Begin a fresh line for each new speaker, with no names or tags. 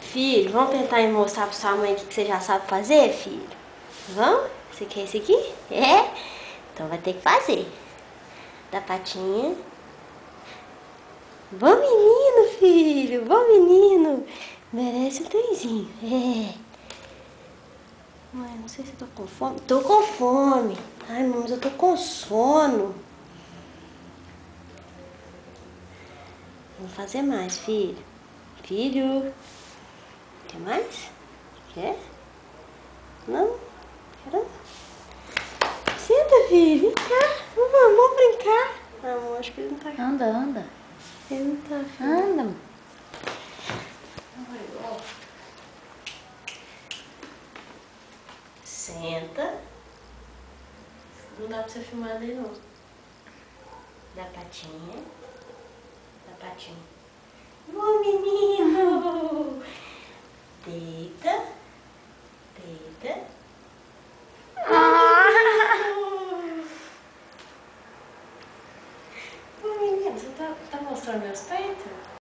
Filho, vamos tentar mostrar pra sua mãe o que você já sabe fazer, filho? Vamos? Você quer esse aqui? É? Então vai ter que fazer. Da patinha. Bom menino, filho. Bom menino. Merece um trenzinho. É. Mãe, não sei se eu tô com fome. Tô com fome. Ai, mas eu tô com sono. Vamos fazer mais, filho. Filho. Quer mais? Quer? Não? Quer não? Senta, filho. Vem cá. Vamos brincar. Não, acho que ele não tá.
Anda, anda.
Ele não tá, filho.
Anda.
Senta. Não dá pra você filmar ali, não. Dá patinha. Dá patinha. Ô, menino! Deita. Deita. Ô, menino, você tá mostrando meus peitos?